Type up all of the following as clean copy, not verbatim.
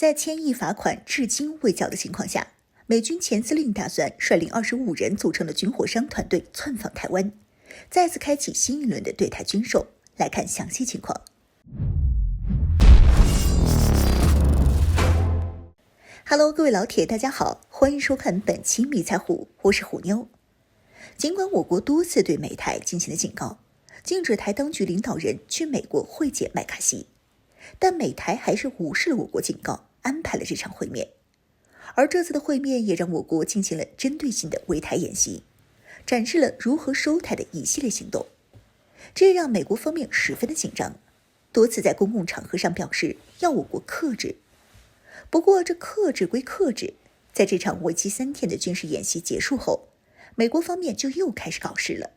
在千亿罚款至今未缴的情况下，美军前司令打算率领25人组成的军火商团队窜访台湾，再次开启新一轮的对台军售。来看详细情况。Hello， 各位老铁，大家好，欢迎收看本期迷彩虎，我是虎妞。尽管我国多次对美台进行了警告，禁止台当局领导人去美国会见麦卡锡，但美台还是无视了我国警告，安排了这场会面。而这次的会面也让我国进行了针对性的围台演习，展示了如何收台的一系列行动。这让美国方面十分的紧张，多次在公共场合上表示要我国克制。不过这克制归克制，在这场为期3天的军事演习结束后，美国方面就又开始搞事了。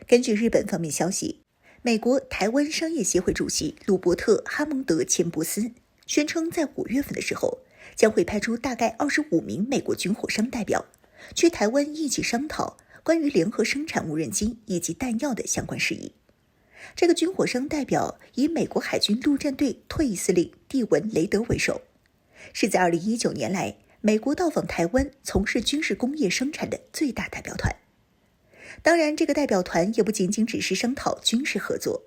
根据日本方面消息，美国台湾商业协会主席鲁伯特·哈蒙德·钱伯斯宣称，在5月份的时候，将会派出大概25名美国军火商代表去台湾一起商讨关于联合生产无人机以及弹药的相关事宜。这个军火商代表以美国海军陆战队退役司令蒂文·雷德为首，是在2019年来美国到访台湾从事军事工业生产的最大代表团。当然，这个代表团也不仅仅只是商讨军事合作，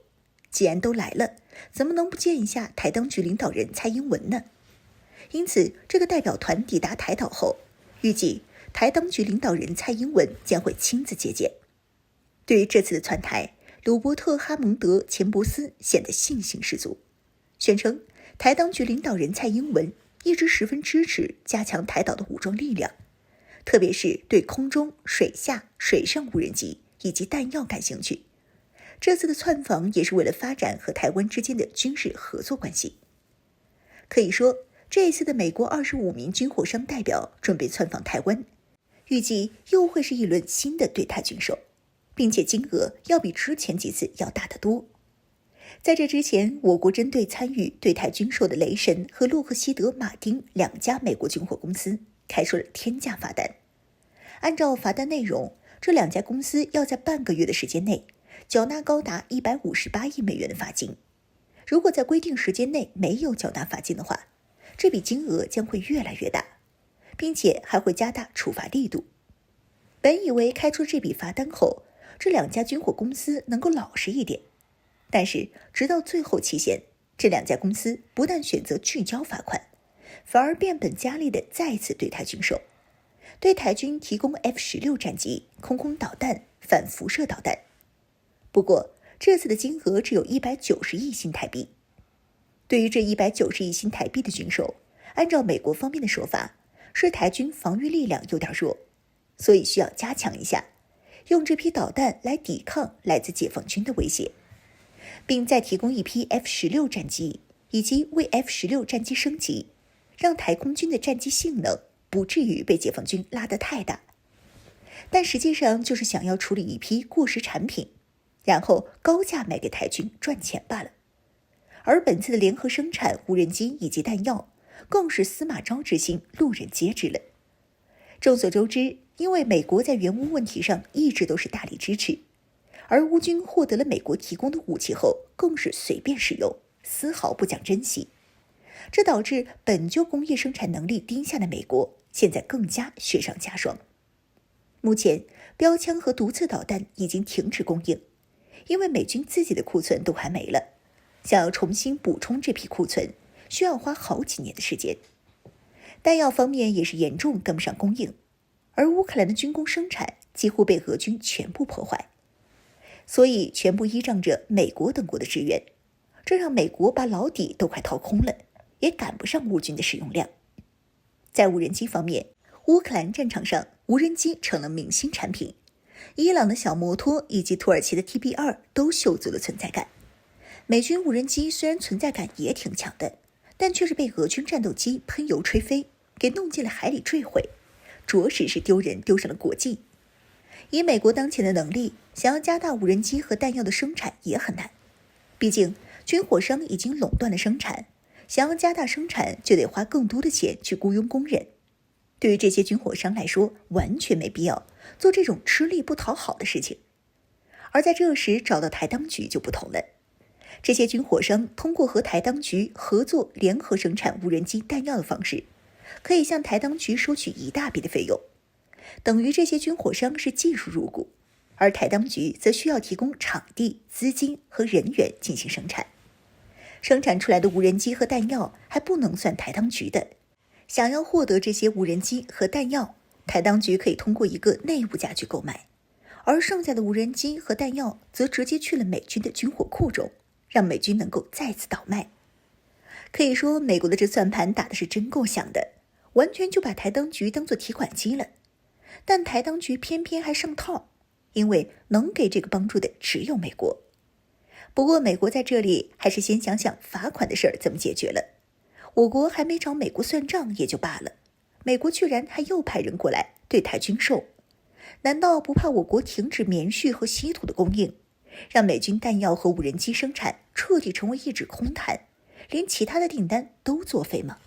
既然都来了，怎么能不见一下台当局领导人蔡英文呢？因此，这个代表团抵达台岛后，预计台当局领导人蔡英文将会亲自接见。对于这次的窜台，鲁伯特·哈蒙德·钱伯斯显得信心十足，宣称台当局领导人蔡英文一直十分支持加强台岛的武装力量，特别是对空中、水下、水上无人机以及弹药感兴趣。这次的窜访也是为了发展和台湾之间的军事合作关系。可以说，这一次的美国25名军火商代表准备窜访台湾，预计又会是一轮新的对台军售，并且金额要比之前几次要大得多。在这之前，我国针对参与对台军售的雷神和洛克希德马丁2家美国军火公司开出了天价罚单。按照罚单内容，这2家公司要在半个月的时间内缴纳高达158亿美元的罚金。如果在规定时间内没有缴纳罚金的话，这笔金额将会越来越大，并且还会加大处罚力度。本以为开出这笔罚单后，这2家军火公司能够老实一点，但是直到最后期限，这2家公司不但选择拒交罚款，反而变本加厉地再次对台军售，对台军提供 F-16 战机、空空导弹、反辐射导弹。不过这次的金额只有190亿新台币。对于这190亿新台币的军售，按照美国方面的说法，是台军防御力量有点弱，所以需要加强一下，用这批导弹来抵抗来自解放军的威胁，并再提供一批 F-16 战机，以及为 F-16 战机升级，让台空军的战机性能不至于被解放军拉得太大。但实际上就是想要处理一批过时产品，然后高价卖给台军赚钱罢了。而本次的联合生产无人机以及弹药，更是司马昭之心，路人皆知了。众所周知，因为美国在援乌问题上一直都是大力支持，而乌军获得了美国提供的武器后，更是随便使用，丝毫不讲珍惜。这导致本就工业生产能力低下的美国，现在更加雪上加霜。目前，标枪和毒刺导弹已经停止供应，因为美军自己的库存都还没了。想要重新补充这批库存，需要花好几年的时间。弹药方面也是严重跟不上供应，而乌克兰的军工生产几乎被俄军全部破坏，所以全部依仗着美国等国的支援，这让美国把老底都快掏空了，也赶不上乌军的使用量。在无人机方面，乌克兰战场上无人机成了明星产品，伊朗的小摩托以及土耳其的 TB2 都秀足了存在感。美军无人机虽然存在感也挺强的，但却是被俄军战斗机喷油吹飞，给弄进了海里坠毁，着实是丢人丢上了国际。以美国当前的能力，想要加大无人机和弹药的生产也很难，毕竟军火商已经垄断了生产，想要加大生产就得花更多的钱去雇佣工人。对于这些军火商来说，完全没必要做这种吃力不讨好的事情。而在这时找到台当局就不同了，这些军火商通过和台当局合作联合生产无人机弹药的方式，可以向台当局收取一大笔的费用，等于这些军火商是技术入股，而台当局则需要提供场地、资金和人员进行生产。生产出来的无人机和弹药还不能算台当局的，想要获得这些无人机和弹药，台当局可以通过一个内部价去购买，而剩下的无人机和弹药则直接去了美军的军火库中，让美军能够再次倒卖。可以说，美国的这算盘打的是真够响的，完全就把台当局当作提款机了。但台当局偏偏还上套，因为能给这个帮助的只有美国。不过美国在这里还是先想想罚款的事儿怎么解决了。我国还没找美国算账也就罢了，美国居然还又派人过来对台军售，难道不怕我国停止棉絮和稀土的供应，让美军弹药和无人机生产彻底成为一纸空谈，连其他的订单都作废吗？